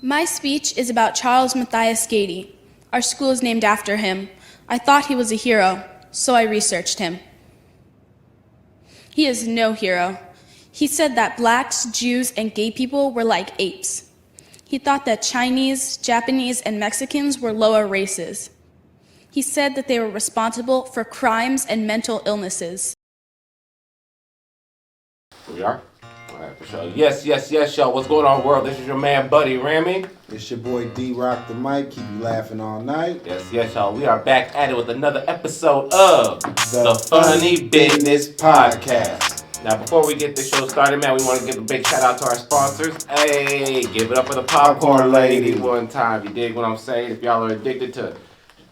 My speech is about Charles Matthias Gady. Our school is named after him. I thought he was a hero, so I researched him. He is no hero. He said that blacks, Jews, and gay people were like apes. He thought that Chinese, Japanese, and Mexicans were lower races. He said that they were responsible for crimes and mental illnesses. Here we are. All right, for sure. Yes, y'all. What's going on, world? This is your man, Buddy Ramy. It's your boy Droc the mic. Keep you laughing all night. Yes, y'all. We are back at it with another episode of the FunnyBidness podcast. Now, before we get this show started, man, we want to give a big shout out to our sponsors. Hey, give it up for the popcorn lady one time. You dig what I'm saying? If y'all are addicted to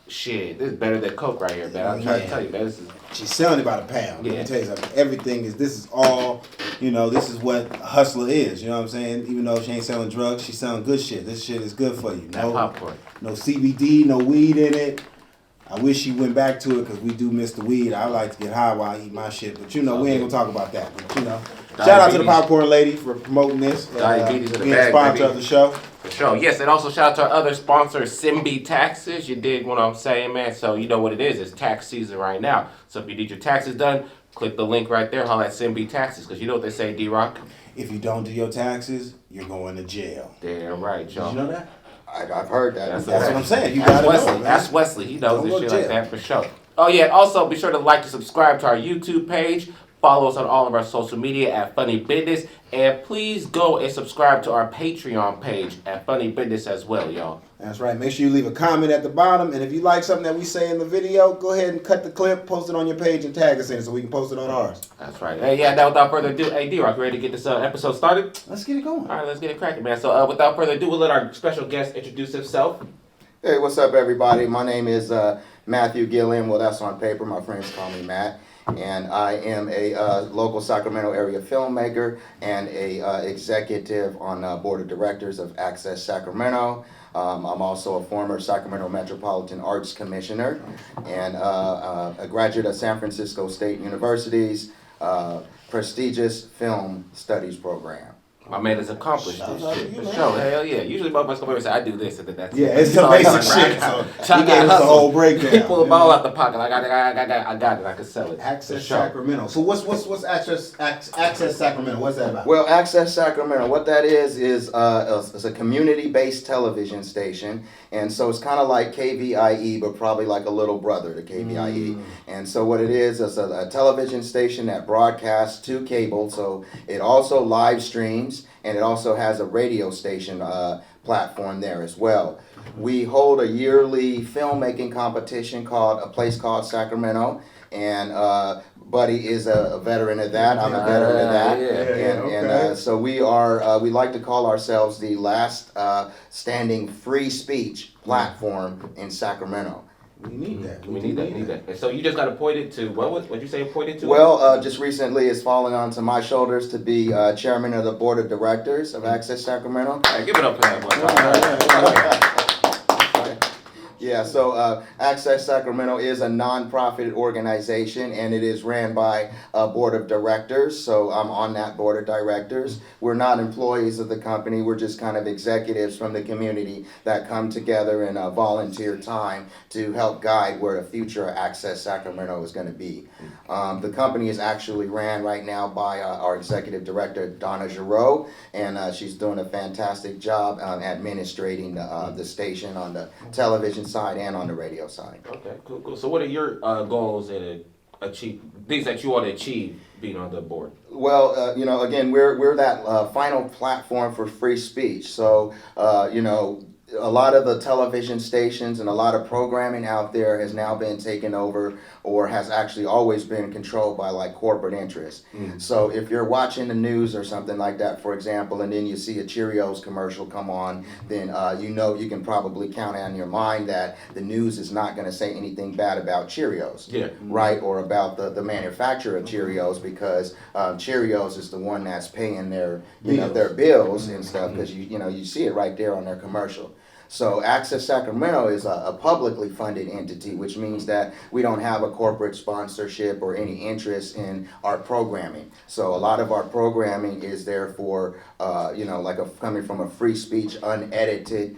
shit, this is better than Coke right here, man. I'm trying to tell you, man. She's selling it by the pound. Yeah. Let me tell you something. Everything is, this is all, this is what a hustler is. You know what I'm saying? Even though she ain't selling drugs, she's selling good shit. This shit is good for you. No popcorn. No CBD, no weed in it. I wish she went back to it because we do miss the weed. I like to get high while I eat my shit. But, we ain't going to talk about that. But, shout out to the popcorn lady for promoting this. Diabetes in the being bag, a sponsor baby. of the show. For sure. Yes, and also shout out to our other sponsor, Simbi Taxes. You dig what I'm saying, man? So you know what it is. It's tax season right now. So if you need your taxes done, click the link right there. Holla at Simbi Taxes. Because you know what they say, D-Rock? If you don't do your taxes, you're going to jail. Damn right, y'all. Did you know that? I've heard that. That's what I'm saying. You That's gotta Wesley. know, man. That's Wesley. He knows Don't this go shit to like jail. that for sure. Oh yeah, also be sure to like and subscribe to our YouTube page. Follow us on all of our social media at FunnyBidness. And please go and subscribe to our Patreon page at FunnyBidness as well, y'all. That's right. Make sure you leave a comment at the bottom. And if you like something that we say in the video, go ahead and cut the clip, post it on your page, and tag us in it so we can post it on ours. That's right. Hey, yeah, now without further ado, hey, D-Rock, ready to get this episode started? Let's get it going. All right, let's get it cracking, man. So without further ado, we'll let our special guest introduce himself. Hey, what's up, everybody? My name is Matthew Gilliam. Well, that's on paper. My friends call me Matt. And I am a local Sacramento area filmmaker and a executive on board of directors of Access Sacramento. I'm also a former Sacramento Metropolitan Arts Commissioner and a graduate of San Francisco State University's prestigious film studies program. My man has accomplished this shit. For sure. Hell yeah. Usually motherfuckers come over and say, I do this, and then that's Yeah, it. it's the basic shit. So he gave us the whole breakdown. He pulled a ball out the pocket. I got it. I can sell it. Access Sacramento. So what's Access Sacramento? What's that about? Well, Access Sacramento, what that is a community-based television station, and so it's kind of like KVIE, but probably like a little brother to KVIE. And so what it is a television station that broadcasts to cable, so it also live streams, and it also has a radio station platform there as well. We hold a yearly filmmaking competition called A Place Called Sacramento, and Buddy is a veteran of that. I'm a veteran of that. And so we are, we like to call ourselves the last standing free speech platform in Sacramento. We need that. We need that. And so you just got appointed to, what'd you say appointed to? Well, just recently it's fallen onto my shoulders to be chairman of the board of directors of Access Sacramento. Hey, give it up for that one. Yeah, so Access Sacramento is a nonprofit organization, and it is ran by a board of directors, so I'm on that board of directors. We're not employees of the company, we're just kind of executives from the community that come together and volunteer time to help guide where the future of Access Sacramento is going to be. The company is actually ran right now by our executive director, Donna Giroux, and she's doing a fantastic job administrating the station on the television side and on the radio side. Okay, cool. So what are your goals and things that you want to achieve being on the board? Well, again, we're that final platform for free speech. So, a lot of the television stations and a lot of programming out there has now been taken over or has actually always been controlled by like corporate interests. So if you're watching the news or something like that, for example, and then you see a Cheerios commercial come on, then you can probably count on your mind that the news is not going to say anything bad about Cheerios, right? Or about the manufacturer of Cheerios, because Cheerios is the one that's paying their their bills and stuff, because you see it right there on their commercial. So Access Sacramento is a publicly funded entity, which means that we don't have a corporate sponsorship or any interest in our programming. So a lot of our programming is there for, coming from a free speech, unedited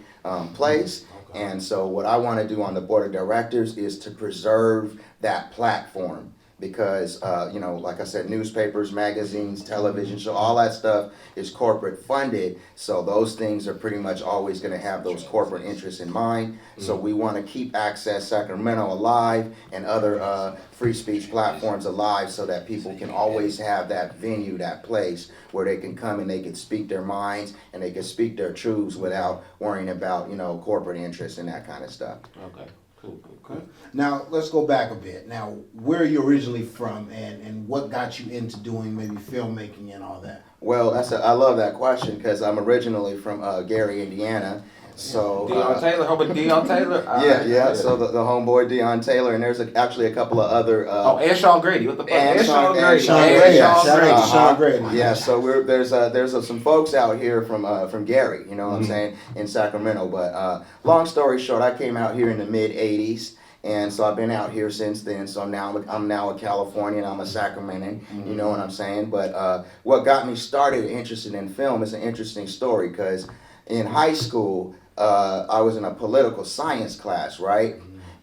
place. And so what I want to do on the board of directors is to preserve that platform. Because, like I said, newspapers, magazines, television show, all that stuff is corporate funded. So those things are pretty much always going to have those corporate interests in mind. So we want to keep Access Sacramento alive and other free speech platforms alive so that people can always have that venue, that place where they can come and they can speak their minds and they can speak their truths without worrying about, corporate interests and that kind of stuff. Okay. Cool. Okay. Now let's go back a bit. Now, where are you originally from, and what got you into doing maybe filmmaking and all that? Well, I love that question because I'm originally from Gary, Indiana. So Deion Taylor, home of Deion Taylor. Yeah. So the homeboy Deion Taylor, and there's actually a couple of other. And Sean Grady. What the fuck? And Sean Grady. Sean Grady. Yeah. So there's some folks out here from Gary. You know what I'm saying, in Sacramento. But long story short, I came out here in the mid '80s. And so I've been out here since then. So I'm now a Californian. I'm a Sacramentan. You know what I'm saying? But what got me started interested in film is an interesting story because in high school I was in a political science class, right?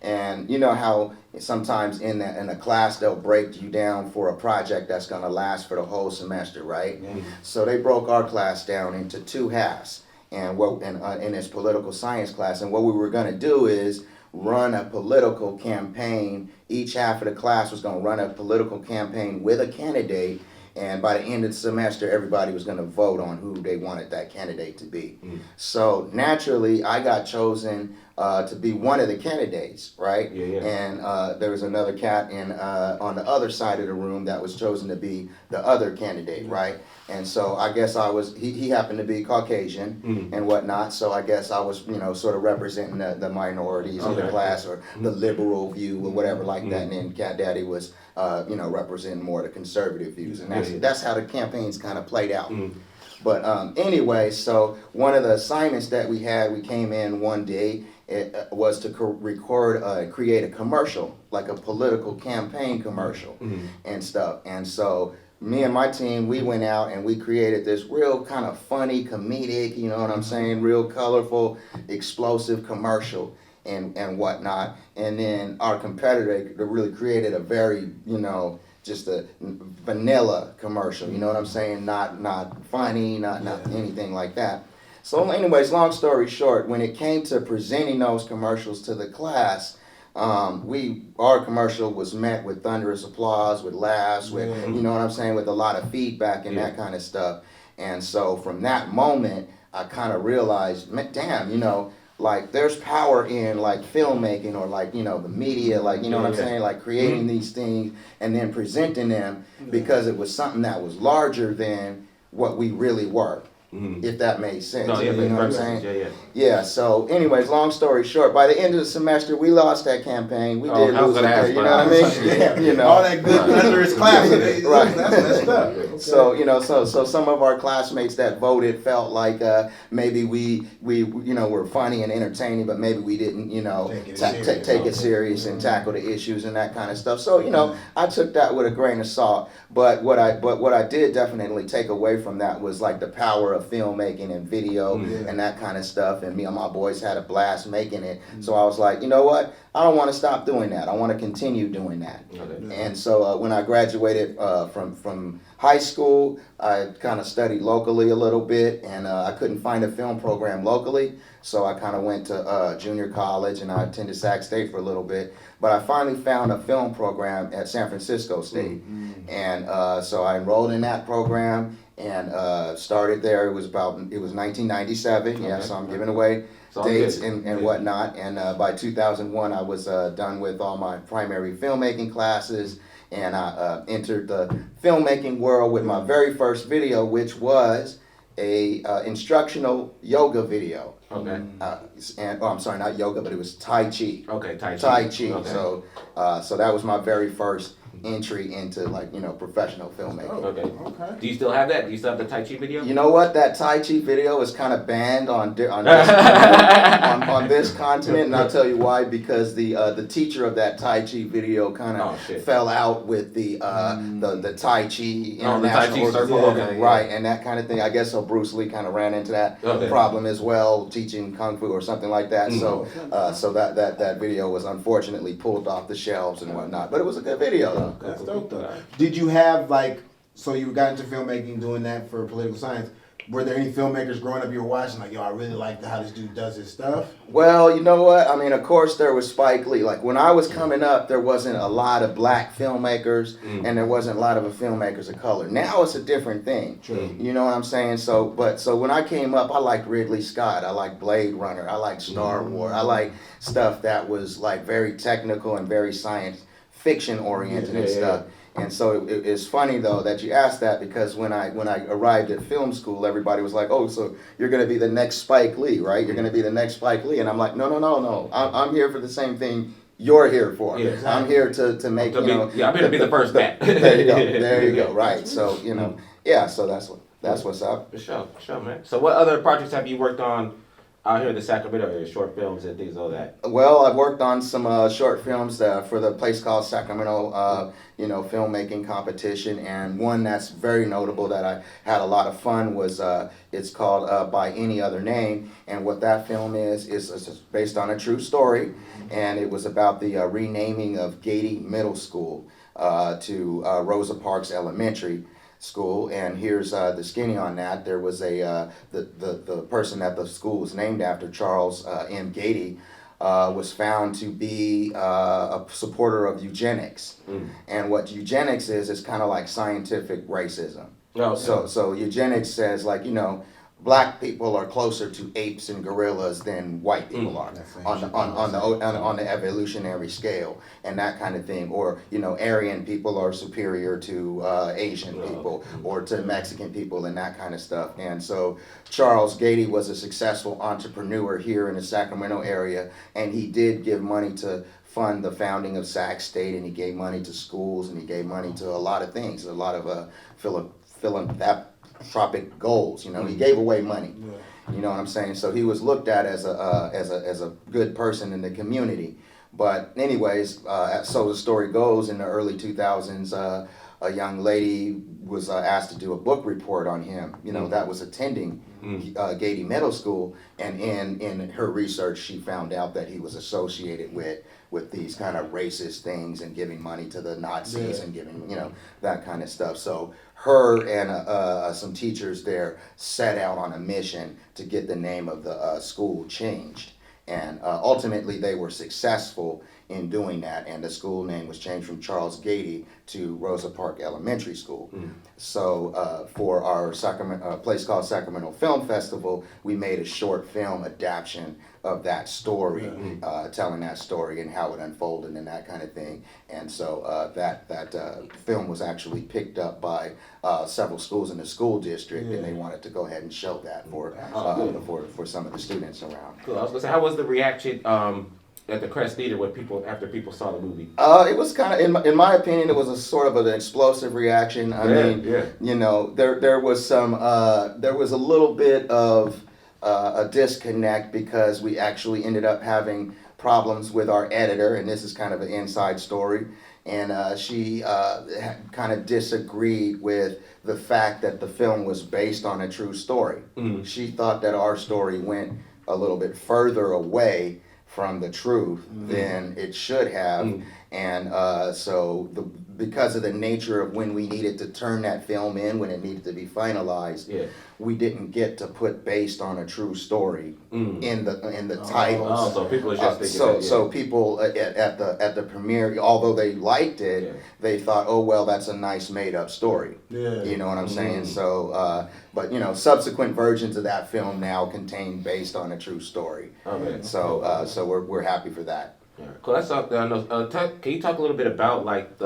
And you know how sometimes in the class they'll break you down for a project that's going to last for the whole semester, right? So they broke our class down into two halves, and in this political science class, and what we were going to do is run a political campaign. Each half of the class was going to run a political campaign with a candidate, and by the end of the semester, everybody was going to vote on who they wanted that candidate to be. So naturally, I got chosen to be one of the candidates, right? And there was another cat on the other side of the room that was chosen to be the other candidate, right? And so I guess he happened to be Caucasian and whatnot, so I guess I was, sort of representing the minorities in the class or the liberal view or whatever like that, and then Cat Daddy was, representing more the conservative views, and that's how the campaigns kind of played out. But anyway, so one of the assignments that we came in one day, it was to create a commercial, like a political campaign commercial and stuff. And so me and my team, we went out and we created this real kind of funny, comedic, you know what I'm saying, real colorful, explosive commercial and whatnot. And then our competitor really created a very, just a vanilla commercial, you know what I'm saying? Not funny, not anything like that. So anyways, long story short, when it came to presenting those commercials to the class, our commercial was met with thunderous applause, with laughs, with, you know what I'm saying, with a lot of feedback and that kind of stuff. And so from that moment, I kind of realized, damn, like there's power in like filmmaking or like, the media, like, you know what I'm saying, like creating these things and then presenting them because it was something that was larger than what we really were. If that made sense. No, you know what I'm saying? Yeah. Yeah, so anyways, long story short, by the end of the semester, we lost that campaign. We did lose it there, you know what I mean? All that good thunderous clapping. Right. That's stuff. Okay. So, so some of our classmates that voted felt like maybe we were funny and entertaining, but maybe we didn't, take it serious and tackle the issues and that kind of stuff. So, I took that with a grain of salt. But what I did definitely take away from that was like the power of filmmaking and video and that kind of stuff. And me and my boys had a blast making it. So I was like, you know what? I don't want to stop doing that. I want to continue doing that. And so when I graduated from high school, I kind of studied locally a little bit, and I couldn't find a film program locally. So I kind of went to junior college, and I attended Sac State for a little bit. But I finally found a film program at San Francisco State. And so I enrolled in that program and started there. It was 1997. Yeah, so I'm giving away dates and whatnot. And by 2001, I was done with all my primary filmmaking classes. And I entered the filmmaking world with my very first video, which was a instructional yoga video. Okay. I'm sorry, not yoga, but it was Tai Chi. Okay, Tai Chi. Tai Chi. Okay. So that was my very first entry into like, you know, professional filmmaking. Okay. Okay. Do you still have that? Do you still have the Tai Chi video? You know what? That Tai Chi video is kind of banned on this, on this continent, and I'll tell you why. Because the teacher of that Tai Chi video kind of fell out with the Tai Chi International the Tai Chi circle, okay, right, and that kind of thing. I guess so. Bruce Lee kind of ran into that problem as well, teaching kung fu or something like that. So that video was unfortunately pulled off the shelves and whatnot. But it was a good video though. That's dope though. Did you have like, so you got into filmmaking doing that for political science? Were there any filmmakers growing up you were watching like, yo, I really like how this dude does his stuff? Well, you know what? I mean, of course there was Spike Lee. Like when I was coming up, there wasn't a lot of black filmmakers and there wasn't a lot of filmmakers of color. Now it's a different thing. True. You know what I'm saying? So when I came up, I liked Ridley Scott. I liked Blade Runner. I liked Star Wars. I liked stuff that was like very technical and very science fiction oriented and stuff. And so it's funny though that you asked that, because when I arrived at film school, everybody was like, "Oh, so you're going to be the next Spike Lee, right? You're going to be the next Spike Lee." And I'm like, "No. I'm here for the same thing you're here for. Yeah, exactly. I'm here to make I'm here to be the first bat." There you go. There you go. Right. So you know, so that's what's up. For sure, man. So what other projects have you worked on out here in the Sacramento area, short films and things like that? Well, I've worked on some short films for the place called Sacramento, filmmaking competition, and one that's very notable that I had a lot of fun was it's called By Any Other Name, and what that film is based on a true story, and it was about the renaming of Gady Middle School to Rosa Parks Elementary School. And here's the skinny on that. There was the person that the school was named after, Charles M. Gady, was found to be a supporter of eugenics. And what eugenics is kind of like scientific racism. Okay. So eugenics says, like, black people are closer to apes and gorillas than white people are on the evolutionary scale and that kind of thing. Or Aryan people are superior to Asian people or to Mexican people and that kind of stuff. And so Charles Gady was a successful entrepreneur here in the Sacramento area, and he did give money to fund the founding of Sac State, and he gave money to schools, and he gave money to a lot of things, a lot of philanthropic goals. He gave away money. You know what I'm saying? So he was looked at as a good person in the community. But anyways, so the story goes, in the early 2000s, a young lady was asked to do a book report on him, that was attending Gady Middle School, and in her research she found out that he was associated with these kind of racist things and giving money to the Nazis and giving, that kind of stuff. So her and some teachers there set out on a mission to get the name of the school changed. And ultimately they were successful in doing that, and the school name was changed from Charles Gady to Rosa Park Elementary School. So for our place called Sacramento Film Festival, we made a short film adaptation of that story, telling that story and how it unfolded and that kind of thing. And so that film was actually picked up by several schools in the school district, and they wanted to go ahead and show that for some of the students around. Cool. I was gonna say, how was the reaction at the Crest Theater after people saw the movie? It was kind of, in my opinion, it was a sort of an explosive reaction. I mean, there was a little bit of a disconnect, because we actually ended up having problems with our editor, and this is kind of an inside story. And she kind of disagreed with the fact that the film was based on a true story. She thought that our story went a little bit further away from the truth than it should have. And because of the nature of when we needed to turn that film in, when it needed to be finalized, we didn't get to put based on a true story in the title. Oh, so people are just thinking that, So people at the premiere, although they liked it, they thought, oh well, that's a nice made up story. You know what I'm saying? So but subsequent versions of that film now contain based on a true story. Okay. So we're happy for that. Yeah. Cool. That's something I know. Can you talk a little bit about like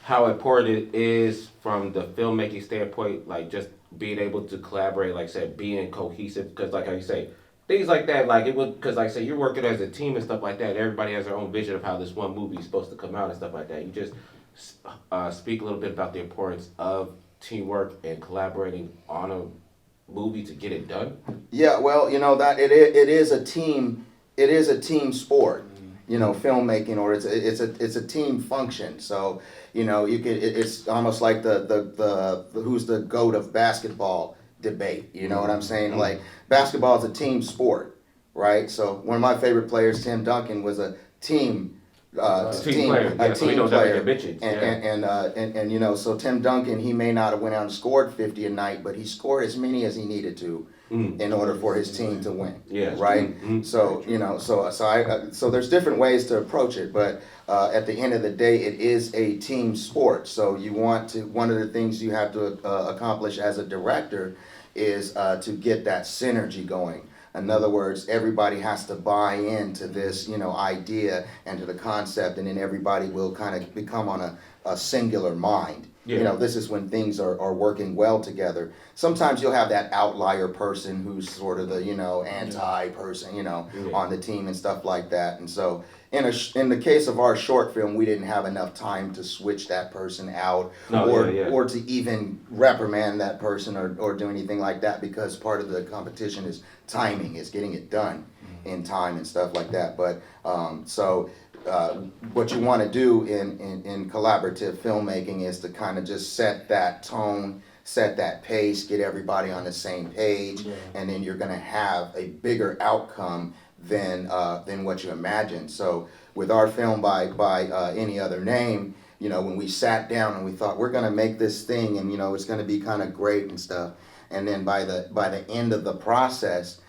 how important it is from the filmmaking standpoint, like just being able to collaborate, like I said, being cohesive? Because like how you say, things like that, like it would, because like I say, you're working as a team and stuff like that. Everybody has their own vision of how this one movie is supposed to come out and stuff like that. You just speak a little bit about the importance of teamwork and collaborating on a movie to get it done? Yeah, well, that it is a team. It is a team sport. Filmmaking, or it's a team function. So it's almost like the who's the GOAT of basketball debate. You know what I'm saying? Like, basketball is a team sport, right? So one of my favorite players, Tim Duncan, was a team. Team player. Yeah, so we don't have to get bitches. And so Tim Duncan, he may not have went out and scored 50 a night, but he scored as many as he needed to in order for his team to win. Yeah. Right. So so there's different ways to approach it, but at the end of the day, it is a team sport. So one of the things you have to accomplish as a director is to get that synergy going. In other words, everybody has to buy into this, idea and to the concept, and then everybody will kind of become on a singular mind. Yeah. This is when things are working well together. Sometimes you'll have that outlier person who's sort of the, anti person, on the team and stuff like that. And so in the case of our short film, we didn't have enough time to switch that person out or to even reprimand that person or do anything like that, because part of the competition is timing, is getting it done in time and stuff like that. But what you want to do in collaborative filmmaking is to kind of just set that tone, set that pace, get everybody on the same page, and then you're going to have a bigger outcome than what you imagined. So with our film by Any Other Name, when we sat down and we thought we're going to make this thing and it's going to be kind of great and stuff, and then by the end of the process,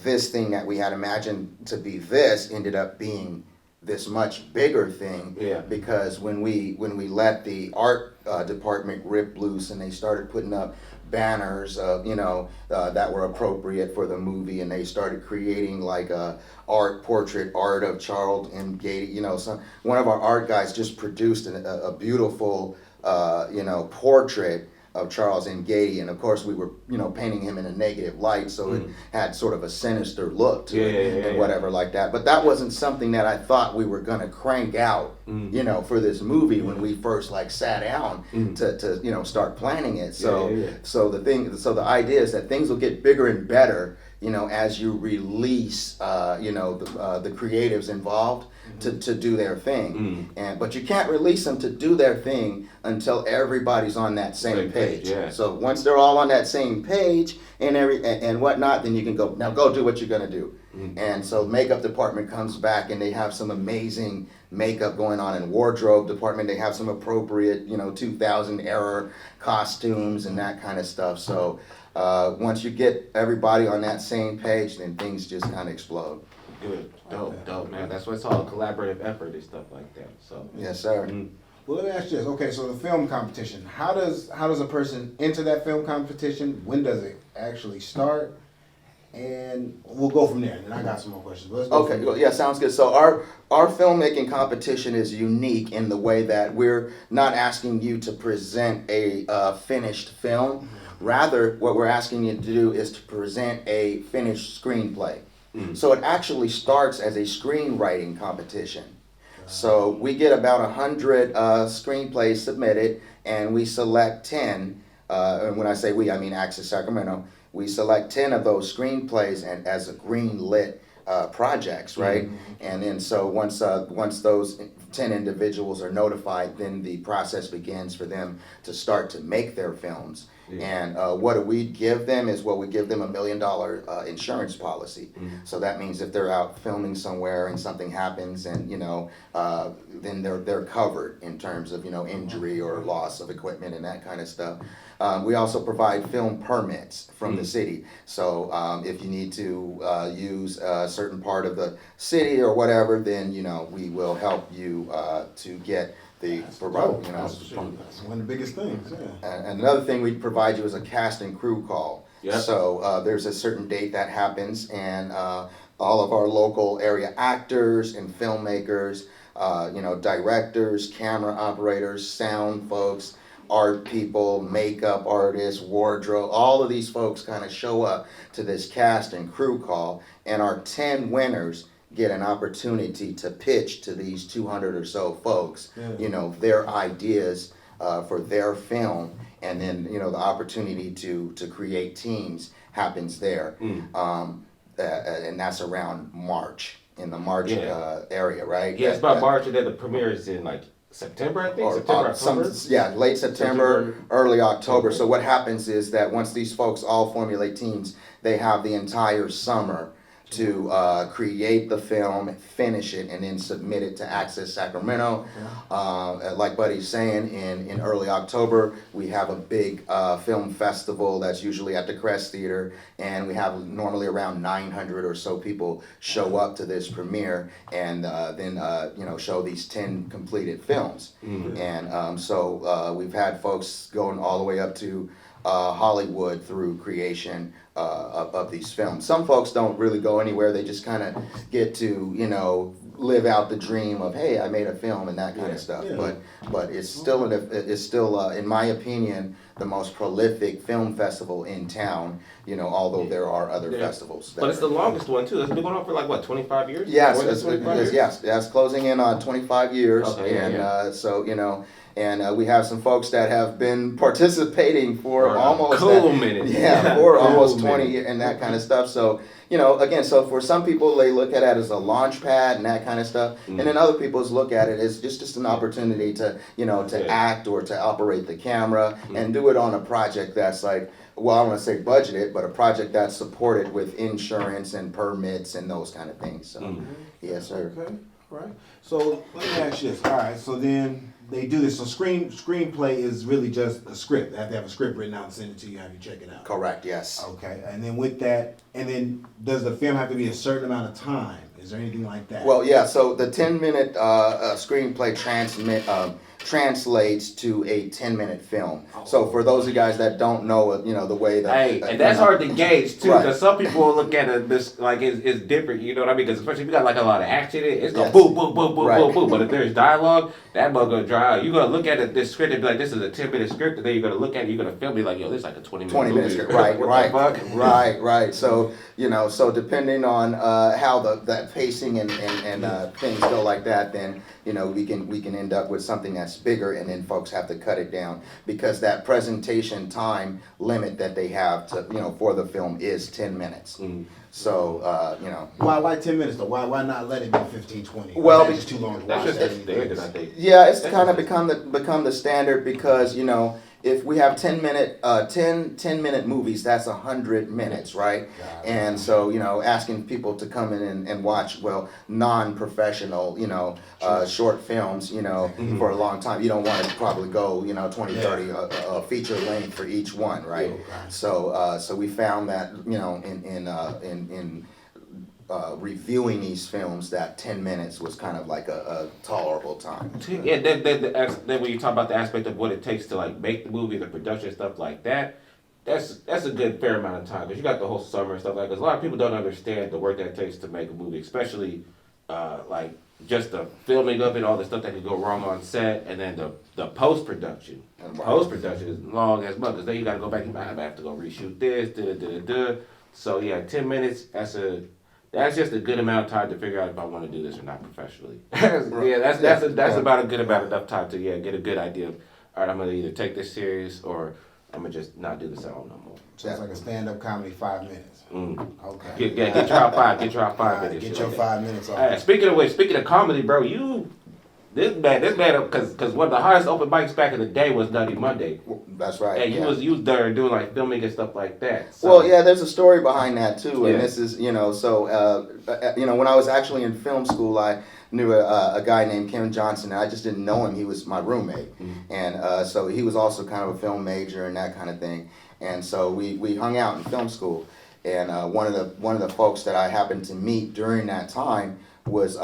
this thing that we had imagined to be this ended up being this much bigger thing. Because when we let the art department rip loose and they started putting up banners that were appropriate for the movie, and they started creating like a portrait art of Charles M. Gady. One of our art guys just produced a beautiful portrait of Charles M. Gady, and of course we were painting him in a negative light, so it had sort of a sinister look to it and whatever like that. But that wasn't something that I thought we were gonna crank out for this movie when we first sat down to start planning it. So the idea is that things will get bigger and better as you release the creatives involved to do their thing. But you can't release them to do their thing until everybody's on that same page. So once they're all on that same page and whatnot, then you can go do what you're gonna do. And so makeup department comes back and they have some amazing makeup going on, in wardrobe department they have some appropriate 2000 era costumes and that kind of stuff. So once you get everybody on that same page, then things just kind of explode. Good. Dope, man. That's what it's all, a collaborative effort and stuff like that. So yes, sir. Well, let me ask you this. Okay, so the film competition. How does a person enter that film competition? When does it actually start? And we'll go from there. And I got some more questions. But let's go from there. Well, yeah, sounds good. So our filmmaking competition is unique in the way that we're not asking you to present a finished film. Rather, what we're asking you to do is to present a finished screenplay. So it actually starts as a screenwriting competition. So we get about 100 screenplays submitted, and we select 10. And when I say we, I mean Access Sacramento. We select 10 of those screenplays and as a green lit projects, right? And then so once those 10 individuals are notified, then the process begins for them to start to make their films. And what do we give them is, we give them $1 million insurance policy. So that means if they're out filming somewhere and something happens, and then they're covered in terms of injury or loss of equipment and that kind of stuff. We also provide film permits from the city. So if you need to use a certain part of the city or whatever, then we will help you to get the That's one of the biggest things. And another thing we provide you is a cast and crew call. So there's a certain date that happens, and all of our local area actors and filmmakers, directors, camera operators, sound folks, art people, makeup artists, wardrobe, all of these folks kind of show up to this cast and crew call, and our 10 winners get an opportunity to pitch to these 200 or so folks, their ideas for their film, and then the opportunity to create teams happens there, and that's around March, in the March area, right? Yeah, it's about March, and then the premiere is in like September, I think. Or September, October. Late September, early October. So what happens is that once these folks all formulate teams, they have the entire summer to create the film, finish it, and then submit it to Access Sacramento. Like Buddy's saying, in early October, we have a big film festival that's usually at the Crest Theater, and we have normally around 900 or so people show up to this premiere, and then show these 10 completed films. And so we've had folks going all the way up to Hollywood through creation of these films. Some folks don't really go anywhere. They just kind of get to, live out the dream of, hey, I made a film and that kind of stuff. Yeah. But it's still, in my opinion, the most prolific film festival in town, although there are other festivals. But it's the longest one, too. It's been going on for like, what, 25 years? Yes, it's closing in on 25 years. Okay, and we have some folks that have been participating for almost almost 20 years and that kind of stuff. So, so for some people, they look at it as a launch pad and that kind of stuff. And then other people look at it as just an opportunity to, to act or to operate the camera and do it on a project that's like, well, I don't want to say budgeted, but a project that's supported with insurance and permits and those kind of things. So, yes, sir. Okay, all right. So let me ask you this. All right, so then they do this. So screenplay is really just a script. They have to have a script written out and send it to you, have you check it out. Correct, yes. Okay, and then with that, and then does the film have to be a certain amount of time? Is there anything like that? Well, yeah, so the 10-minute screenplay translates to a 10-minute film. So for those of you guys that don't know, the way that... Hey, and that's hard to gauge, too, because some people will look at it this, like, it's different, you know what I mean? Because especially if you got, like, a lot of action in it, it's going boom, boom, boom, boom, boom, boom. But if there's dialogue, that mug going to dry out. You're going to look at this script and be like, this is a 10-minute script, and then you're going to look at it, you're going to film it like, yo, this is like a 20-minute script. Right. So, so depending on how that pacing and things go like that, then, we can end up with something that's bigger, and then folks have to cut it down because that presentation time limit that they have to for the film is 10 minutes. So why 10 minutes though? Why not let it be 15, 20? Well, it's just too long to watch. That's just standard, I think. Yeah, it's kind of become the standard because if we have 10 minute movies, that's 100 minutes, right? And so, asking people to come in and watch, non-professional, short films, for a long time. You don't want to probably go, 20, 30, a feature length for each one, right? So we found that, in reviewing these films, that 10 minutes was kind of like a tolerable time. Yeah, then when you talk about the aspect of what it takes to like make the movie, the production, stuff like that, that's a good fair amount of time because you got the whole summer and stuff like that. Because a lot of people don't understand the work that it takes to make a movie, especially like just the filming of it, all the stuff that could go wrong on set, and then the post-production. Post-production is long as much because then you got to go back and I have to go reshoot this, So yeah, 10 minutes, that's just a good amount of time to figure out if I want to do this or not professionally. That's about a good enough time to get a good idea of, all right, I'm going to either take this serious or I'm going to just not do this at all no more. So it's like a stand-up comedy, 5 minutes. Okay. Get your out 5 minutes. Get your 5 minutes off. Speaking of comedy, bro, this man, because one of the hottest open mics back in the day was Nutty Monday. That's right. And you was there doing like filming and stuff like that. So. Well, yeah, there's a story behind that too, and this is when I was actually in film school, I knew a guy named Kim Johnson, and I just didn't know him. He was my roommate, and so he was also kind of a film major and that kind of thing, and so we hung out in film school, and one of the folks that I happened to meet during that time was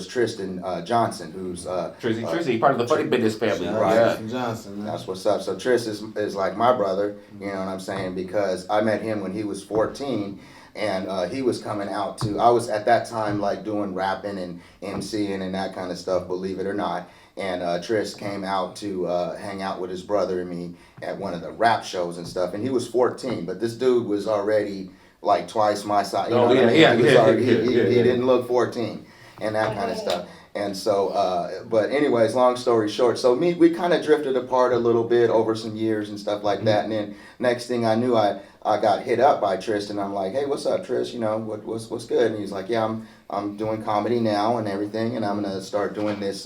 Tristan Johnson, who's Tristan, part of the FunnyBidness family, right? Tristan Johnson, man. That's what's up. So Tris is like my brother, you know what I'm saying? Because I met him when he was 14, and he was coming out to. I was at that time like doing rapping and MCing and that kind of stuff, believe it or not. And Tris came out to hang out with his brother and me at one of the rap shows and stuff. And he was 14, but this dude was already like twice my size. You Oh, know what I mean? yeah, He was yeah, already, yeah, he yeah. didn't look 14 and that kind of stuff. And so, but anyways, long story short, so we kind of drifted apart a little bit over some years and stuff like that. And then next thing I knew, I got hit up by Tristan. I'm like, hey, what's up, Tris? You know, what's good? And he's like, yeah, I'm doing comedy now and everything, and I'm gonna start doing this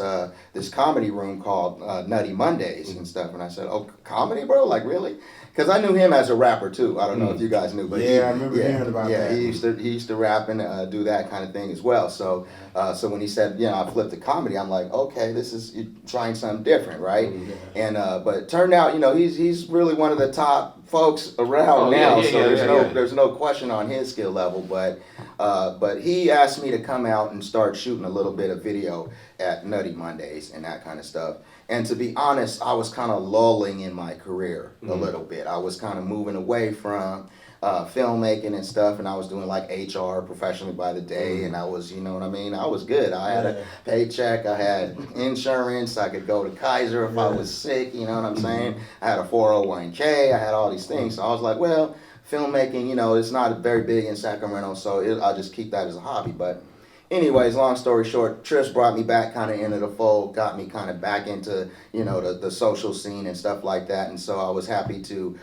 this comedy room called Nutty Mondays and stuff. And I said, oh, comedy, bro? Like, really? Because I knew him as a rapper too. I don't know if you guys knew, but I remember hearing about that. Yeah, he used to rap and do that kind of thing as well. So so when he said, I flipped to comedy, I'm like, okay, this is you're trying something different, right? And but it turned out, he's really one of the top folks around now. So there's no question on his skill level. But he asked me to come out and start shooting a little bit of video at Nutty Mondays and that kind of stuff. And to be honest, I was kind of lulling in my career a little bit. I was kind of moving away from filmmaking and stuff, and I was doing like HR professionally by the day, and I was, you know what I mean? I was good. I had a paycheck, I had insurance, I could go to Kaiser if I was sick, you know what I'm saying? I had a 401k, I had all these things. So I was like, well, filmmaking, it's not very big in Sacramento, so I'll just keep that as a hobby. But anyways, long story short, Trish brought me back kind of into the fold, got me kind of back into, the social scene and stuff like that. And so I was happy to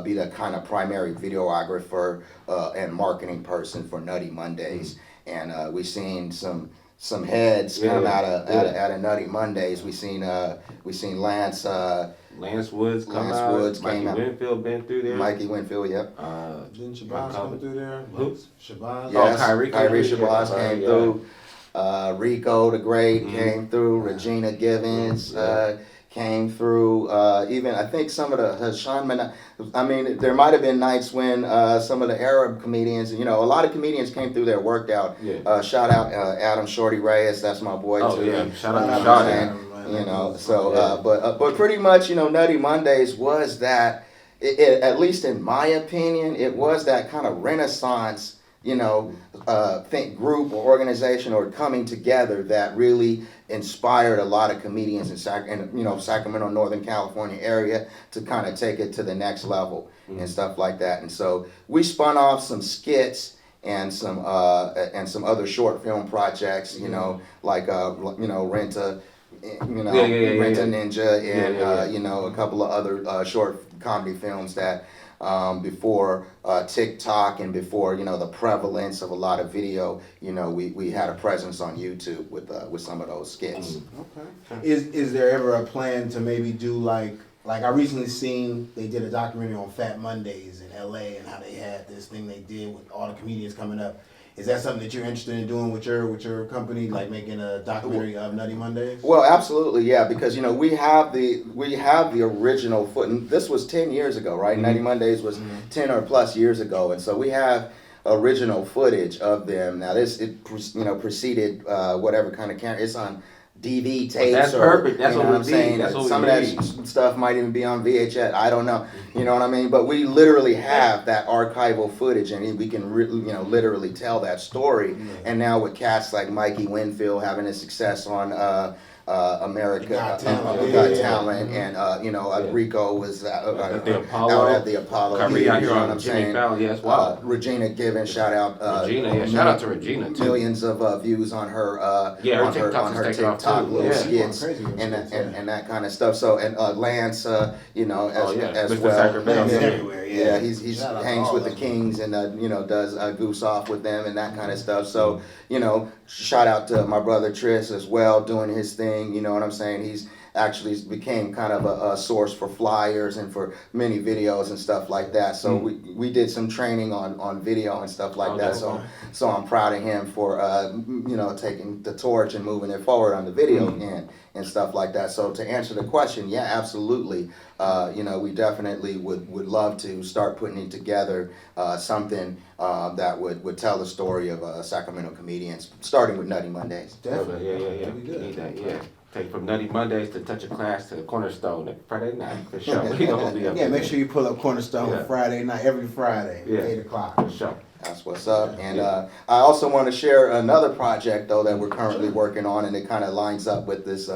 be the kind of primary videographer and marketing person for Nutty Mondays. And we seen some heads come out of Nutty Mondays. We seen Lance Woods come Lance out. Woods Mikey came out. Winfield been through there. Mikey Winfield, yep. Didn't Shabazz come through there? Who? Shabazz? Yes, Kyrie Shabazz came yeah. through. Rico the Great came through. Regina Givens came through. Even I think some of the Hassan. I mean, there might have been nights when some of the Arab comedians, a lot of comedians came through there, worked out. Yeah. Shout out Adam Shorty Reyes. That's my boy too. Yeah. Shout out to Shorty. Shorty. But pretty much, Nutty Mondays was that. At least in my opinion, it was that kind of renaissance. Think group or organization or coming together that really inspired a lot of comedians in Sacramento, Northern California area to kind of take it to the next level and stuff like that. And so we spun off some skits and some other short film projects, like Rent a Ninja and a couple of other short comedy films that before TikTok and before the prevalence of a lot of video, we had a presence on YouTube with some of those skits. Okay. Is there ever a plan to maybe do like I recently seen they did a documentary on Fat Mondays in LA and how they had this thing they did with all the comedians coming up. Is that something that you're interested in doing with your company, like making a documentary of Nutty Mondays? Well, absolutely, yeah, because we have the original foot, and this was 10 years ago, right? Nutty Mondays was 10 or plus years ago, and so we have original footage of them. Now preceded whatever kind of camera. It's on DV tapes. That's perfect. That's what we need. That's what Some we of need. that stuff might even be on VHS. I don't know. You know what I mean? But we literally have that archival footage, and we can literally tell that story. And now with cats like Mikey Winfield having a success on America Got Talent, and Rico was at the Apollo. out at the Apollo. Kyrie out here you know on what I'm Jimmy saying? Fallon. Yeah, it's wild. Regina Givens, shout out. Regina, shout out to Regina too. Millions of views on her her TikTok little Yeah. skits and that kind of stuff. So and Lance, as Mr. well. Sacramento. He's everywhere. Yeah, he's Shout out to hangs all with the of them. Kings and does goose off with them and that kind of stuff. So shout out to my brother Tris as well, doing his thing. You know what I'm saying? He's actually became kind of a source for flyers and for many videos and stuff like that. So we did some training on video and stuff like that. So I'm proud of him for taking the torch and moving it forward on the video end and stuff like that. So to answer the question, yeah, absolutely. We definitely would love to start putting together something that would tell the story of Sacramento comedians, starting with Nutty Mondays. Definitely. Yeah. That'd be We good. need that, yeah. Take from Nutty Mondays to Touch of Class to Cornerstone at Friday night, for sure. We gonna be up Yeah, there. make sure you pull up Cornerstone Friday night, every Friday, 8 o'clock. For sure. That's what's up. And I also want to share another project though that we're currently working on, and it kind of lines up with this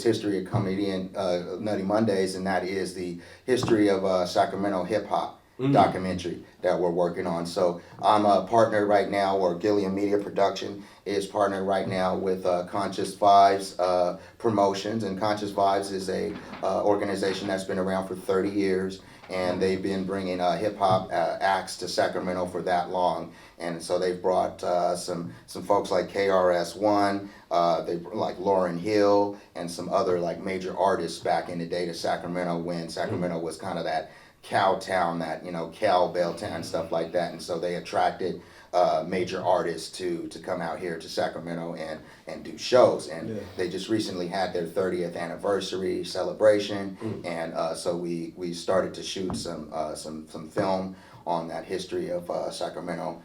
history of comedy and Nutty Mondays, and that is the history of Sacramento hip hop. documentary that we're working on. So I'm a partner right now, or Gilliam Media Production is partnered right now with Conscious Vibes Promotions, and Conscious Vibes is a organization that's been around for 30 years, and they've been bringing hip hop acts to Sacramento for that long. And so they've brought some folks like KRS-One, they like Lauryn Hill, and some other like major artists back in the day to Sacramento when Sacramento was kind of that cow town, that, you know, cowbell town, stuff like that. And so they attracted major artists to come out here to Sacramento and do shows. And they just recently had their 30th anniversary celebration, and so we started to shoot some film on that history of Sacramento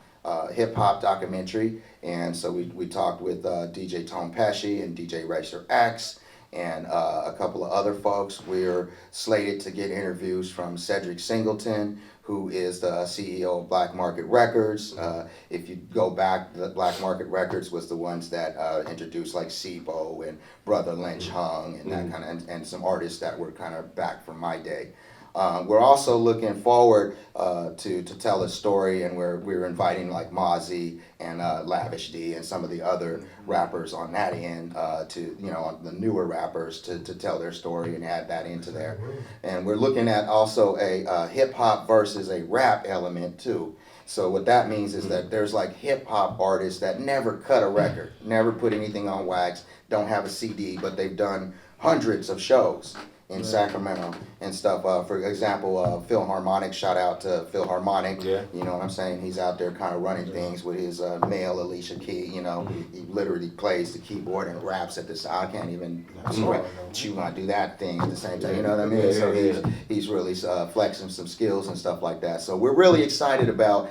hip hop documentary. And so we talked with DJ Tone Pesci and DJ Racer X and a couple of other folks. We're slated to get interviews from Cedric Singleton, who is the CEO of Black Market Records. If you go back, the Black Market Records was the ones that introduced like Sibo and Brother Lynch Hung and that kind of, and some artists that were kind of back from my day. We're also looking forward to tell a story, and we're inviting like Mozzie and Lavish D and some of the other rappers on that end to, you know, the newer rappers to tell their story and add that into there. And we're looking at also a hip hop versus a rap element too. So what that means is that there's like hip hop artists that never cut a record, never put anything on wax, don't have a CD, but they've done hundreds of shows in Sacramento and stuff. For example, Phil Harmonic, shout out to Phil Harmonic. Yeah. You know what I'm saying? He's out there kind of running things with his male Alicia Key. You know, he literally plays the keyboard and raps at the side. I can't even chew on do that thing at the same time. You know what I mean? So he's really flexing some skills and stuff like that. So we're really excited about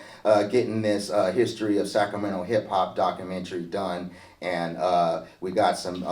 getting this history of Sacramento hip hop documentary done. And we got some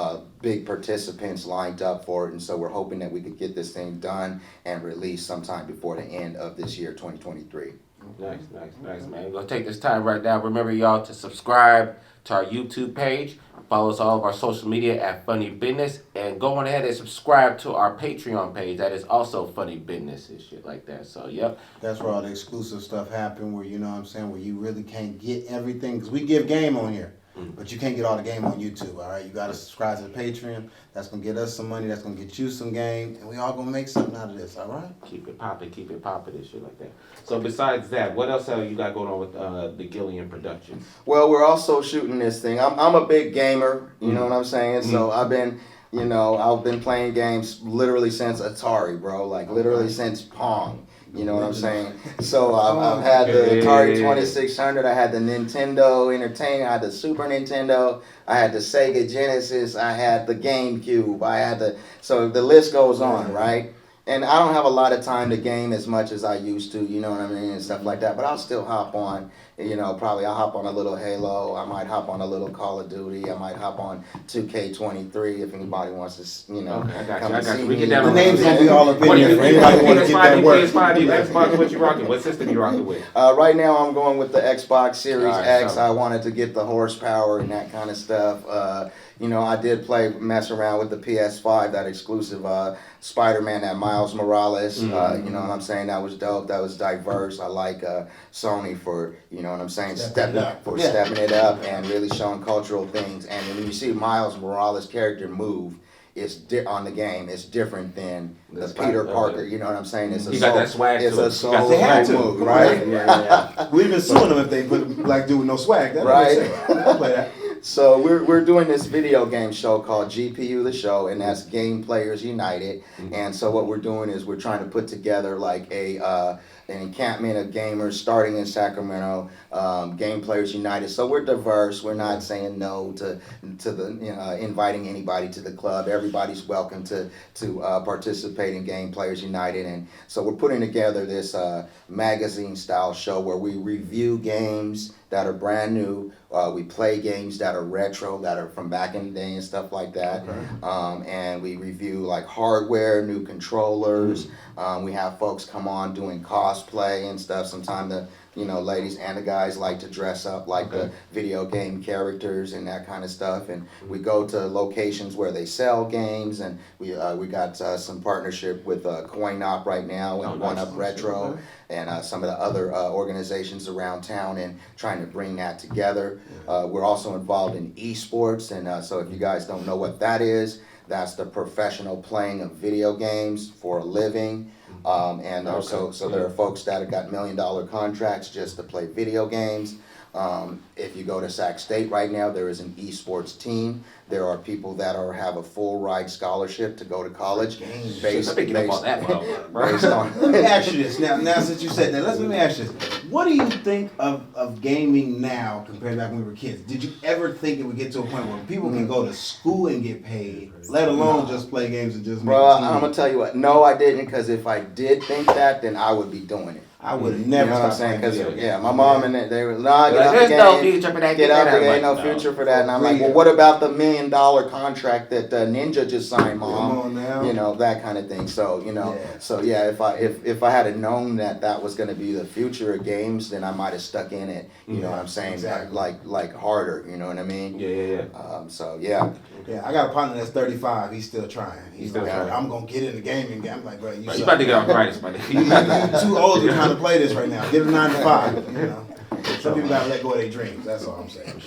big participants lined up for it, and so we're hoping that we could get this thing done and released sometime before the end of this year, 2023. Nice, man. We're going to take this time right now. Remember, y'all, to subscribe to our YouTube page. Follow us all of our social media at FunnyBidness. And go on ahead and subscribe to our Patreon page. That is also FunnyBidness and shit like that. So, yep. That's where all the exclusive stuff happen, where, you know what I'm saying, where you really can't get everything. Because we give game on here. But you can't get all the game on YouTube, all right? You got to subscribe to the Patreon. That's going to get us some money. That's going to get you some game. And we all going to make something out of this, all right? Keep it popping, and shit like that. So besides that, what else you got going on with the Guilliam Productions? Well, we're also shooting this thing. I'm a big gamer, you know what I'm saying? So I've been playing games literally since Atari, bro. Like literally since Pong. You know what I'm saying? So I've had the Atari 2600, I had the Nintendo Entertainment, I had the Super Nintendo, I had the Sega Genesis, I had the GameCube, so the list goes on, right? And I don't have a lot of time to game as much as I used to, you know what I mean, and stuff like that. But I'll still hop on, you know, probably I'll hop on a little Halo. I might hop on a little Call of Duty. I might hop on 2K23 if anybody wants to, you know, come and see me. We get down the names gonna be all up in there. For anybody want to get that work. Xbox, what you rocking? What system you rocking with? Right now I'm going with the Xbox Series X. I wanted to get the horsepower and that kind of stuff. You know, I did mess around with the PS5, that exclusive Spider-Man, that Miles Morales. You know what I'm saying? That was dope. That was diverse. I like Sony for, you know what I'm saying, stepping it up and really showing cultural things. And when you see Miles Morales' character move, on the game, it's different than the Peter Parker. You know what I'm saying? It's a got that swag it's a soul they had to move, right? Yeah. We've been suing them if they put a black dude with no swag. That right? I'll play that. So we're doing this video game show called GPU The Show, and that's Game Players United. And so what we're doing is we're trying to put together like an encampment of gamers starting in Sacramento, Game Players United. So we're diverse. We're not saying no to the inviting anybody to the club. Everybody's welcome to participate in Game Players United. And so we're putting together this magazine style show where we review games that are brand new. We play games that are retro, that are from back in the day and stuff like that. And we review like hardware, new controllers, We have folks come on doing cosplay and stuff. Sometimes the ladies and the guys like to dress up like the video game characters and that kind of stuff. And we go to locations where they sell games, and we got some partnership with Coin Op right now and One Up Retro and some of the other organizations around town, and trying to bring that together. We're also involved in esports, and so if you guys don't know what that is, that's the professional playing of video games for a living. So there are folks that have got $1 million contracts just to play video games. If you go to Sac State right now, there is an esports team. There are people that have a full ride scholarship to go to college based on. Let me ask you this now since you said that. Let me ask you this. What do you think of gaming now compared to back when we were kids? Did you ever think it would get to a point where people can go to school and get paid, let alone just play games and just make Bro, I'm gonna tell you what. No, I didn't, because if I did think that, then I would be doing it. I would have never. You know what I'm saying? Because my mom and they were get out the game. Get out the game. Ain't no future for that. And I'm like, well, what about the $1 million contract that Ninja just signed, Mom? Come on now. That kind of thing. So if I had known that was going to be the future of games, then I might have stuck in it. You know what I'm saying? Exactly. Like harder. You know what I mean? Yeah, I got a partner that's 35. He's still trying. He's still trying. I'm gonna get in the gaming. I'm like, bro, you about to get arthritis, buddy. You're too old to kind of play this right now. Get a 9 to 5. Some people gotta let go of their dreams. That's all I'm saying.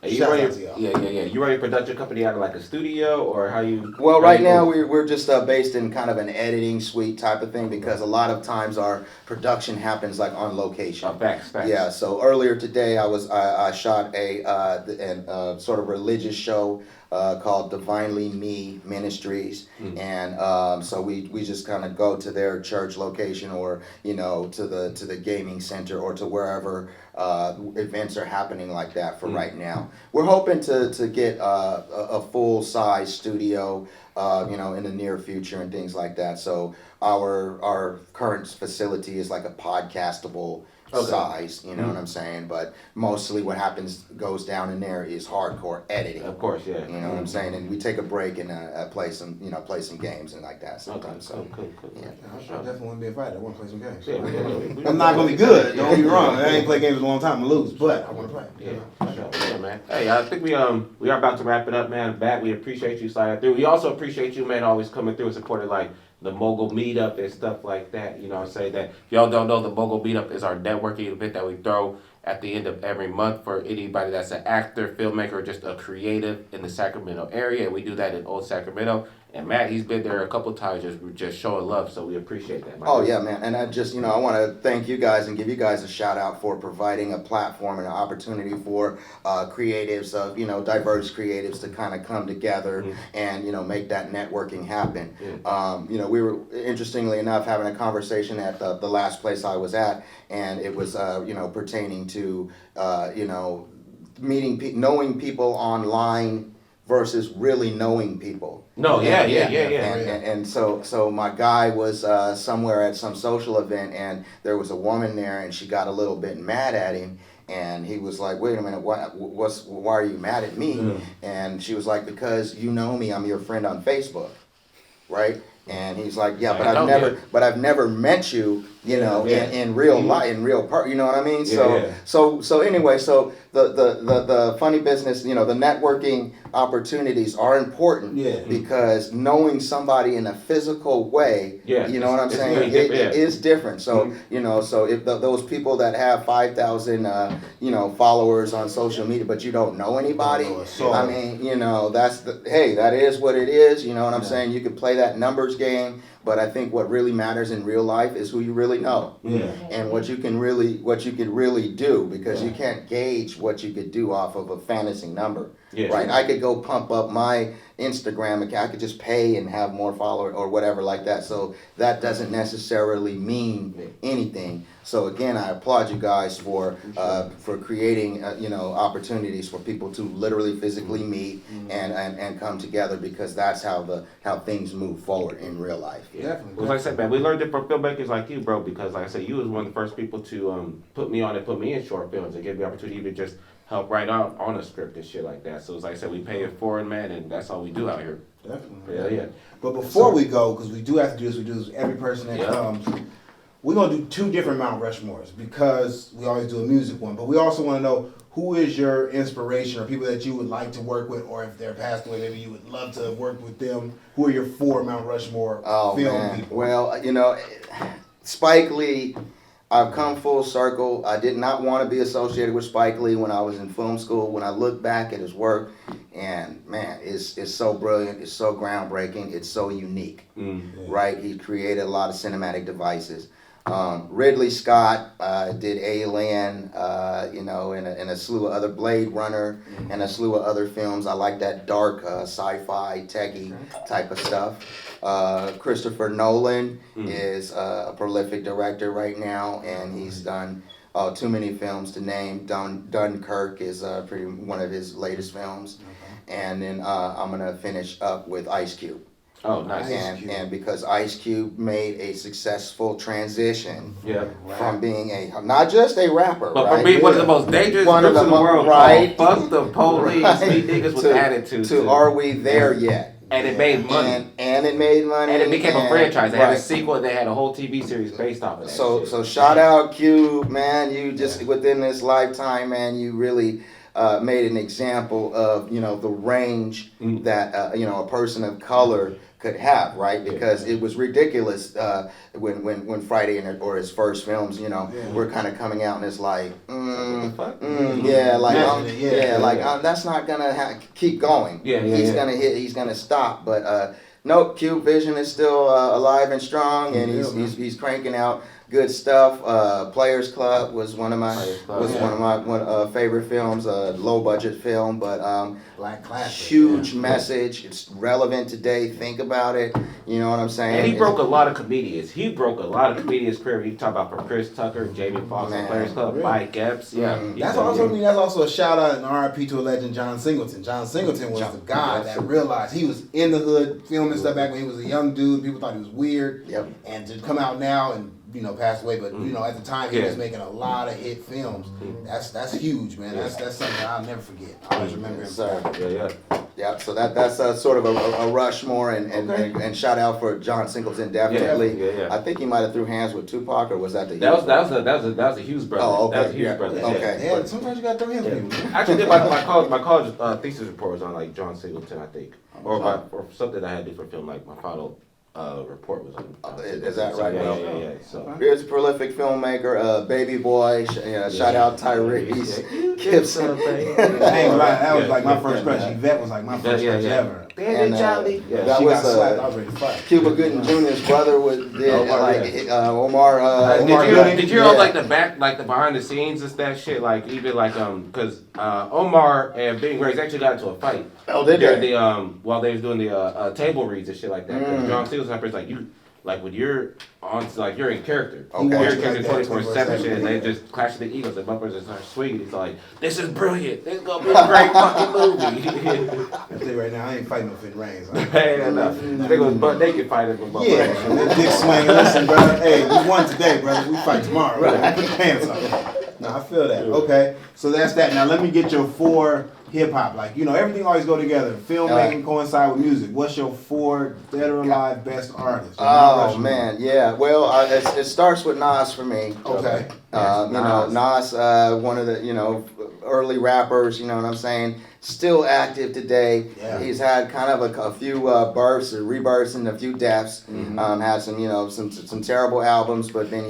You run your production company out of like a studio, or how you? Well, right now we're just based in kind of an editing suite type of thing, because a lot of times our production happens like on location. Facts. Yeah. So earlier today I shot a sort of religious show called Divinely Me Ministries, and so we just kind of go to their church location, or to the gaming center, or to wherever events are happening like that for right now. We're hoping to get a full size studio in the near future and things like that. So our current facility is like a podcastable size, you know what I'm saying? But mostly what goes down in there is hardcore editing. Of course, yeah. You know what I'm saying? And we take a break and play some games and like that sometimes. Cool. Yeah, I definitely want to be a fighter. I want to play some games. Yeah. I'm not going to be good. Don't get me wrong. I ain't played games in a long time. I lose, but I want to play. Yeah, man. Hey, I think we are about to wrap it up, man. We appreciate you sliding through. We also appreciate you, man, always coming through and supporting like the Mogul Meetup and stuff like that. You know what I'm saying? That if y'all don't know, the Mogul Meetup is our networking event that we throw at the end of every month for anybody that's an actor, filmmaker, or just a creative in the Sacramento area. And we do that in Old Sacramento. And Matt, he's been there a couple times just showing love, so we appreciate that. Yeah, man. And I just, I want to thank you guys and give you guys a shout out for providing a platform and an opportunity for creatives, diverse creatives to kind of come together and, make that networking happen. We were, interestingly enough, having a conversation at the last place I was at, and it was, pertaining to, knowing people online versus really knowing people. And so my guy was somewhere at some social event, and there was a woman there, and she got a little bit mad at him, and he was like, "Wait a minute, why are you mad at me?" And she was like, "Because you know me, I'm your friend on Facebook, right?" And he's like, "Yeah, but I've never met you, in real life, in real part, you know what I mean?" So anyway, so the funny business, the networking opportunities are important because knowing somebody in a physical way, you know what I'm saying, it is different. So so if those people that have 5,000 followers on social media, but you don't know anybody, I mean, that is what it is. You know what I'm saying? You can play that numbers game, but I think what really matters in real life is who you really know, and what you can really do, because you can't gauge what you could do off of a fantasy number, right? I could go pump up my Instagram account, I could just pay and have more followers or whatever like that. So that doesn't necessarily mean anything. So again, I applaud you guys for creating opportunities for people to literally physically meet and come together, because that's how things move forward in real life. Definitely. Well, like I said, man, we learned it from filmmakers like you, bro, because like I said, you was one of the first people to put me on and put me in short films and give me the opportunity to just help write on a script and shit like that. So it's like I said, we pay it forward, man, and that's all we do out here. Definitely. Yeah. But before we go, because we do have to do this, we do this with every person that comes. We're gonna do 2 different Mount Rushmores because we always do a music one. But we also want to know who is your inspiration or people that you would like to work with, or if they're passed away, maybe you would love to work with them. Who are your 4 Mount Rushmore film people? Well, you know, Spike Lee. I've come full circle. I did not want to be associated with Spike Lee when I was in film school. When I look back at his work, and man, it's so brilliant, it's so groundbreaking, it's so unique, right? He created a lot of cinematic devices. Ridley Scott did Alien, you know, and a slew of other Blade Runner, and a slew of other films. I like that dark sci-fi, techie type of stuff. Christopher Nolan is a prolific director right now, and he's done too many films to name. Dunkirk is one of his latest films. And then I'm gonna finish up with Ice Cube. Oh, nice. And because Ice Cube made a successful transition from being not just a rapper, but right? from being one of the most dangerous groups in the world, right? Fuck the police, these niggas with attitude. To Are We There Yet? And it made money. And it made money. And it became a franchise. They had a sequel. They had a whole TV series based off of that. So shout out Cube, man. You just within this lifetime, man, you really made an example of, you know, the range that you know, a person of color could have, right? Because it was ridiculous when Friday or his first films, you know, were kind of coming out, and it's like, that's not gonna keep going. He's gonna hit. He's gonna stop. But no, Cube Vision is still alive and strong, and he's cranking out good stuff. Players Club was one of my favorite films. Low budget film, but Black classic. Huge message. It's relevant today. Think about it. You know what I'm saying? And he broke a lot of comedians. He broke a lot of comedians' career. You talk about from Chris Tucker, Jamie Foxx, Players Club, Mike Epps. That's also a shout out and R.I.P. to a legend, John Singleton. John Singleton was the guy that realized he was in the hood filming stuff back when he was a young dude. People thought he was weird. And to come out now and, you know, passed away, but you know, at the time he was making a lot of hit films. That's huge, man. That's something I'll never forget. I always remember him. Yeah. So that's sort of a Rushmore, and shout out for John Singleton, definitely. I think he might have threw hands with Tupac, or was that the? That was a Hughes brother. Oh, okay. That was a Hughes brother. Okay. Yeah, sometimes you got to throw hands with people. Actually, my college thesis report was on like John Singleton, I think, or something I had to do for film. Like my final report was on. Is that right? Yeah. So here's a prolific filmmaker, Baby Boy. Shout out Tyrese Gibson. That was like my first crush. Yvette was like my first crush ever. And Charlie. That she was got slapped. I was ready to fight. Cuba Gooding Jr.'s brother Omar. Did you hear all like the behind the scenes and that shit? Like even like because Omar and Big Ray's actually got into a fight. Oh, did they? While they was doing the table reads and shit like that. John Steele's like you. Like when you're on, like you're in character. You're in character 24/7 shit, and they just clash the egos. The bumpers and start swinging. He's like, "This is brilliant. This is gonna be a great fucking movie." I tell you right now, I ain't fighting no Fit Reigns. Hey, they was butt naked fighting with that dick swinging. Listen, brother. Hey, we won today, brother. We fight tomorrow. Right? Put the pants on. No, I feel that. Okay, so that's that. Now let me get your 4 hip hop. Like, you know, everything always go together. Filmmaking coincide with music. What's your 4 dead or alive best artists? Oh man, yeah. Well, it starts with Nas for me. Okay. You know, Nas, one of the early rappers. You know what I'm saying? Still active today. Yeah. He's had kind of a few births or rebirths and a few deaths. Had some terrible albums, but then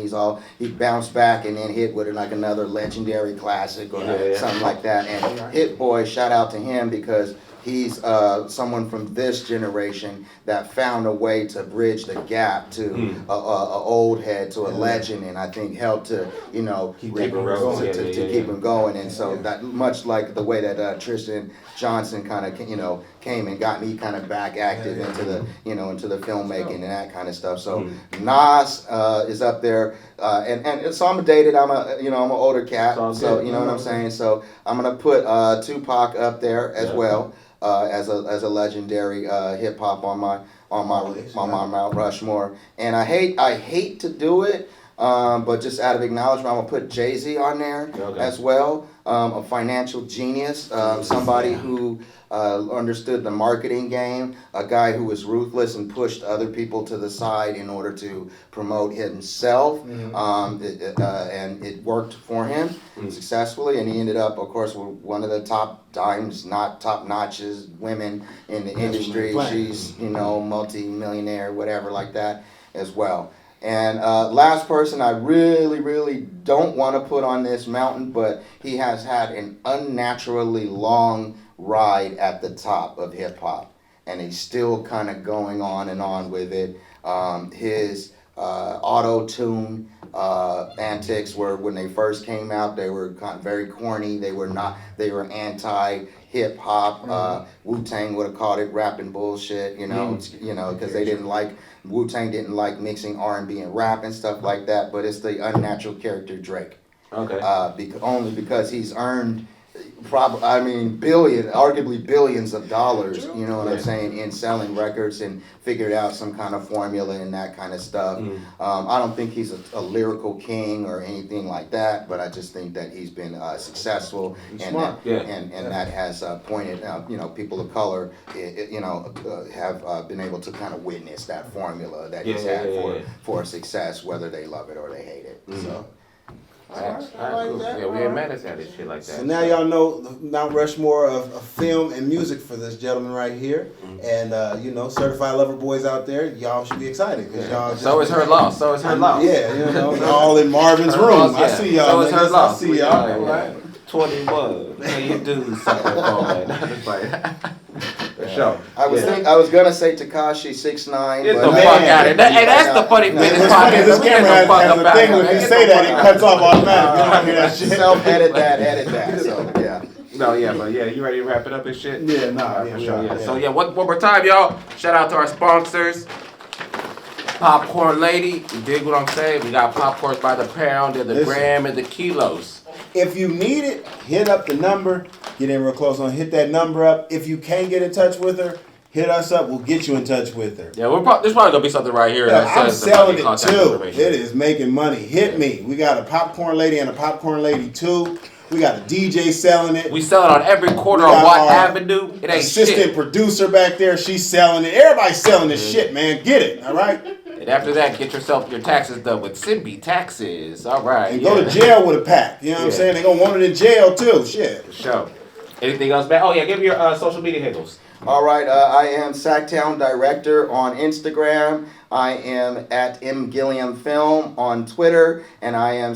he bounced back and then hit with like another legendary classic or something like that. And Hit Boy, shout out to him because he's someone from this generation that found a way to bridge the gap to a old head to a legend, and I think helped to keep him going. And so that much like the way that Tristan Johnson kind of came and got me kind of back active into the into the filmmaking and that kind of stuff. So Nas is up there, and so I'm dated. I'm an older cat, so you know what I'm saying. So I'm gonna put Tupac up there as well. As a legendary hip hop on my Mount Rushmore, and I hate to do it, But just out of acknowledgement, I'm gonna put Jay-Z on there as well. A financial genius, somebody who understood the marketing game, a guy who was ruthless and pushed other people to the side in order to promote himself. And it worked for him successfully, and he ended up, of course, with one of the top dimes, not top notches women in the industry. She's, you know, multi-millionaire, whatever like that as well. And last person I really don't want to put on this mountain, but he has had an unnaturally long ride at the top of hip hop, and he's still kind of going on and on with it. His auto-tune antics were, when they first came out, they were kind of very corny. They were anti hip hop. Wu-Tang would have called it rapping bullshit, you know, because they didn't like. Wu-Tang didn't like mixing R&B and rap and stuff like that, but it's the unnatural character Drake. Okay. Only because he's earned, arguably billions of dollars, you know what I'm saying, in selling records and figured out some kind of formula and that kind of stuff. I don't think he's a lyrical king or anything like that, but I just think that he's been successful and that has pointed, people of color, have been able to kind of witness that formula that he's had for success, whether they love it or they hate it. So. Cool. Yeah, we ain't mad at this shit like that. So now y'all know the Mount Rushmore of film and music for this gentleman right here. And, certified lover boys out there, y'all should be excited. Cause y'all just so is her loss. Yeah, y'all all in Marvin's room. I see y'all. So is her loss. I see y'all. Right. 21. How you do something for sure. I was gonna say Tekashi 6ix9ine. Get the fuck out of it. Hey, that's the funny thing. This camera has a thing when you say that, it cuts off automatically. You don't hear that shit. Self-edit that. So yeah. No, but you ready to wrap it up and shit? Yeah, For sure. Yeah. So one more time, y'all. Shout out to our sponsors. Popcorn Lady, you dig what I'm saying? We got popcorns by the pound and the gram and the kilos. If you need it, hit up the number. Get in real close on, hit that number up. If you can't get in touch with her, hit us up. We'll get you in touch with her. Yeah, there's probably gonna be something right here. Yeah, I'm selling it too. It is making money. Hit me. We got a Popcorn Lady and a Popcorn Lady 2. We got a DJ selling it. We sell it on every corner of Watt Avenue. It ain't assistant shit. Producer back there, she's selling it. Everybody's selling this shit, man. Get it, all right? And after that, get yourself your taxes done with Simbi Taxes. All right. And go to jail with a pack. You know what I'm saying? They're going to want it in jail too. Shit. For sure. Anything else, man? Oh, yeah. Give me your social media handles. All right. I am Sactowndirector on Instagram. I am at Guilliam Film on Twitter. And I am